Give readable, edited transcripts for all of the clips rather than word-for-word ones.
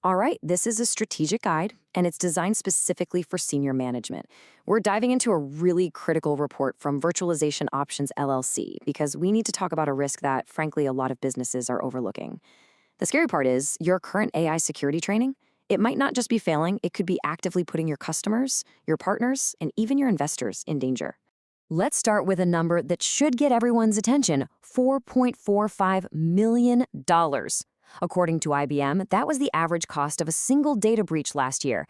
All right, this is a strategic guide, and it's designed specifically for senior management. We're diving into a really critical report from Virtualization Options LLC because we need to talk about a risk that, frankly, a lot of businesses are overlooking. The scary part is your current AI security training, it might not just be failing, it could be actively putting your customers, your partners, and even your investors in danger. Let's start with a number that should get everyone's attention, $4.45 million. According to IBM, that was the average cost of a single data breach last year.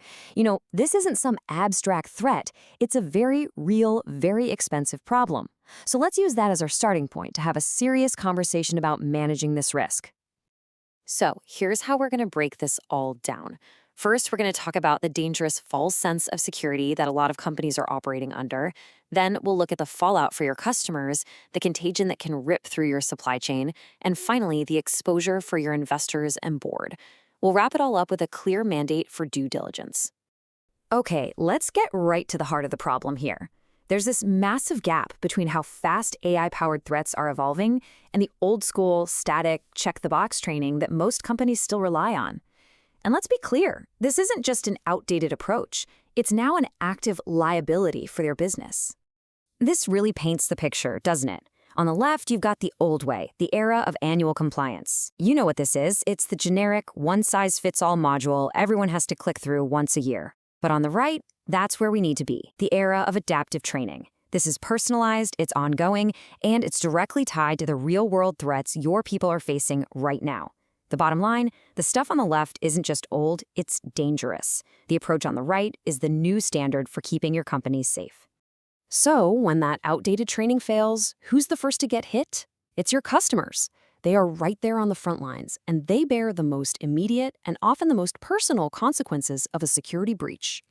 This isn't some abstract threat. It's a very real, very expensive problem. So let's use that as our starting point to have a serious conversation about managing this risk. So here's how we're going to break this all down. First, we're going to talk about the dangerous false sense of security that a lot of companies are operating under. Then we'll look at the fallout for your customers, the contagion that can rip through your supply chain, and finally, the exposure for your investors and board. We'll wrap it all up with a clear mandate for due diligence. Okay, let's get right to the heart of the problem here. There's this massive gap between how fast AI-powered threats are evolving and the old-school, static, check-the-box training that most companies still rely on. And let's be clear, this isn't just an outdated approach. It's now an active liability for your business. This really paints the picture, doesn't it? On the left, you've got the old way, the era of annual compliance. You know what this is. It's the generic, one-size-fits-all module everyone has to click through once a year. But on the right, that's where we need to be, the era of adaptive training. This is personalized, it's ongoing, and it's directly tied to the real-world threats your people are facing right now. The bottom line, the stuff on the left isn't just old, it's dangerous. The approach on the right is the new standard for keeping your companies safe. So, when that outdated training fails, who's the first to get hit? It's your customers. They are right there on the front lines, and they bear the most immediate and often the most personal consequences of a security breach.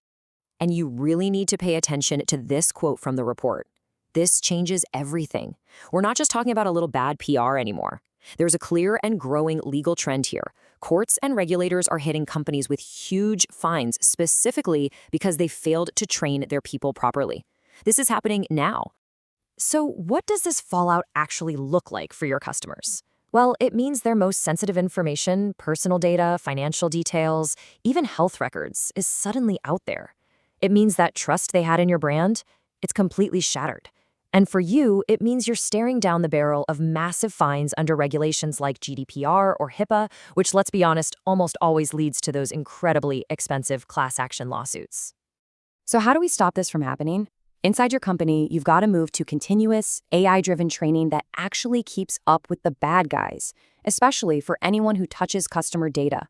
And you really need to pay attention to this quote from the report. This changes everything. We're not just talking about a little bad PR anymore. There's a clear and growing legal trend here. Courts and regulators are hitting companies with huge fines specifically because they failed to train their people properly. This is happening now. So what does this fallout actually look like for your customers? Well, it means their most sensitive information, personal data, financial details, even health records, is suddenly out there. It means that trust they had in your brand, it's completely shattered. And for you, it means you're staring down the barrel of massive fines under regulations like GDPR or HIPAA, which, let's be honest, almost always leads to those incredibly expensive class action lawsuits. So how do we stop this from happening? Inside your company, you've got to move to continuous, AI-driven training that actually keeps up with the bad guys, especially for anyone who touches customer data.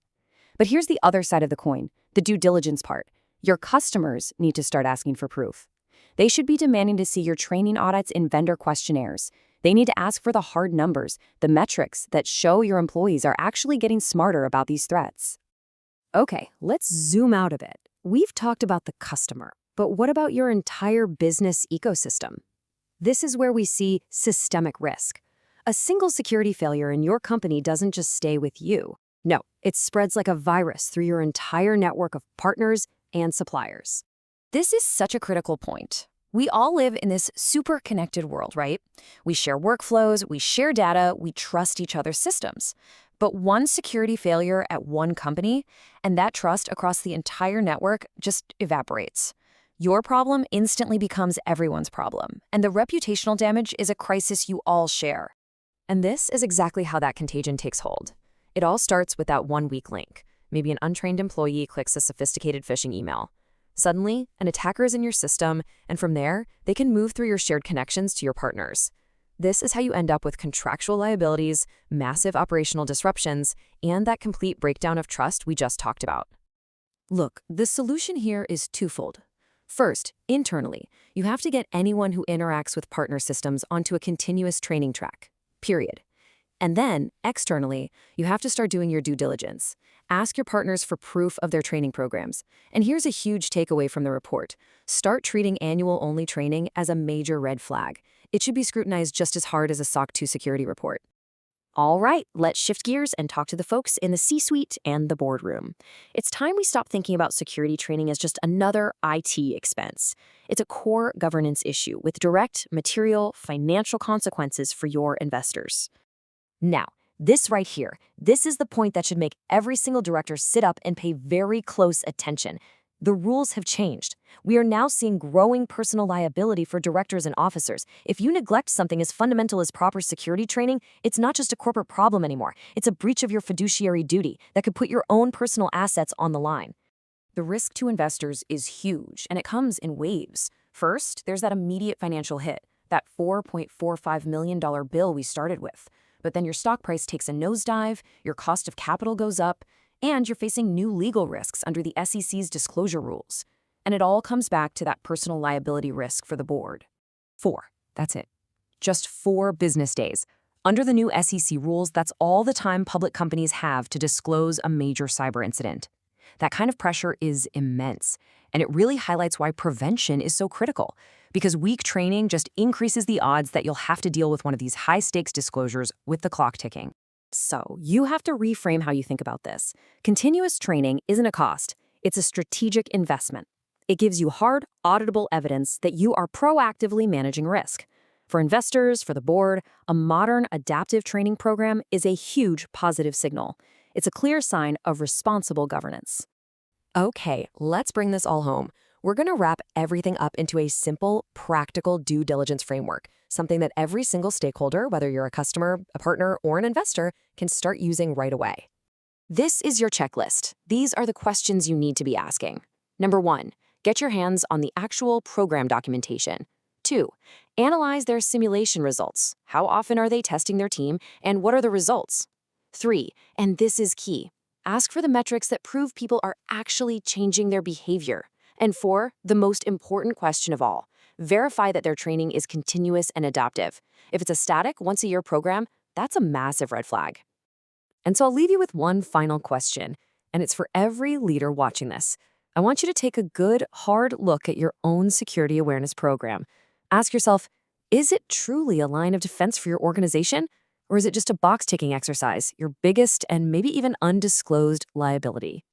But here's the other side of the coin, the due diligence part. Your customers need to start asking for proof. They should be demanding to see your training audits in vendor questionnaires. They need to ask for the hard numbers, the metrics that show your employees are actually getting smarter about these threats. Okay, let's zoom out a bit. We've talked about the customer, but what about your entire business ecosystem? This is where we see systemic risk. A single security failure in your company doesn't just stay with you. No, it spreads like a virus through your entire network of partners and suppliers. This is such a critical point. We all live in this super connected world, right? We share workflows, we share data, we trust each other's systems. But one security failure at one company, and that trust across the entire network just evaporates. Your problem instantly becomes everyone's problem, and the reputational damage is a crisis you all share. And this is exactly how that contagion takes hold. It all starts with that one weak link. Maybe an untrained employee clicks a sophisticated phishing email. Suddenly, an attacker is in your system, and from there, they can move through your shared connections to your partners. This is how you end up with contractual liabilities, massive operational disruptions, and that complete breakdown of trust we just talked about. Look, the solution here is twofold. First, internally, you have to get anyone who interacts with partner systems onto a continuous training track, period. And then, externally, you have to start doing your due diligence. Ask your partners for proof of their training programs. And here's a huge takeaway from the report. Start treating annual-only training as a major red flag. It should be scrutinized just as hard as a SOC 2 security report. All right, let's shift gears and talk to the folks in the C-suite and the boardroom. It's time we stop thinking about security training as just another IT expense. It's a core governance issue with direct, material, financial consequences for your investors. Now, This right here, this is the point that should make every single director sit up and pay very close attention. The rules have changed. We are now seeing growing personal liability for directors and officers. If you neglect something as fundamental as proper security training, it's not just a corporate problem anymore. It's a breach of your fiduciary duty that could put your own personal assets on the line. The risk to investors is huge, and it comes in waves. First, there's that immediate financial hit, that $4.45 million bill we started with. But then your stock price takes a nosedive, your cost of capital goes up, and you're facing new legal risks under the SEC's disclosure rules. And it all comes back to that personal liability risk for the board. 4. That's it. Just 4 business days. Under the new SEC rules, that's all the time public companies have to disclose a major cyber incident. That kind of pressure is immense, and it really highlights why prevention is so critical, because weak training just increases the odds that you'll have to deal with one of these high-stakes disclosures with the clock ticking. So, you have to reframe how you think about this. Continuous training isn't a cost, it's a strategic investment. It gives you hard, auditable evidence that you are proactively managing risk. For investors, for the board, a modern, adaptive training program is a huge positive signal. It's a clear sign of responsible governance. Okay, let's bring this all home. We're going to wrap everything up into a simple, practical due diligence framework, something that every single stakeholder, whether you're a customer, a partner, or an investor, can start using right away. This is your checklist. These are the questions you need to be asking. Number 1, get your hands on the actual program documentation. 2, analyze their simulation results. How often are they testing their team, and what are the results? 3, and this is key, ask for the metrics that prove people are actually changing their behavior. And 4, the most important question of all, verify that their training is continuous and adaptive. If it's a static, once-a-year program, that's a massive red flag. And so I'll leave you with one final question, and it's for every leader watching this. I want you to take a good, hard look at your own security awareness program. Ask yourself, is it truly a line of defense for your organization? Or is it just a box-ticking exercise, your biggest and maybe even undisclosed liability?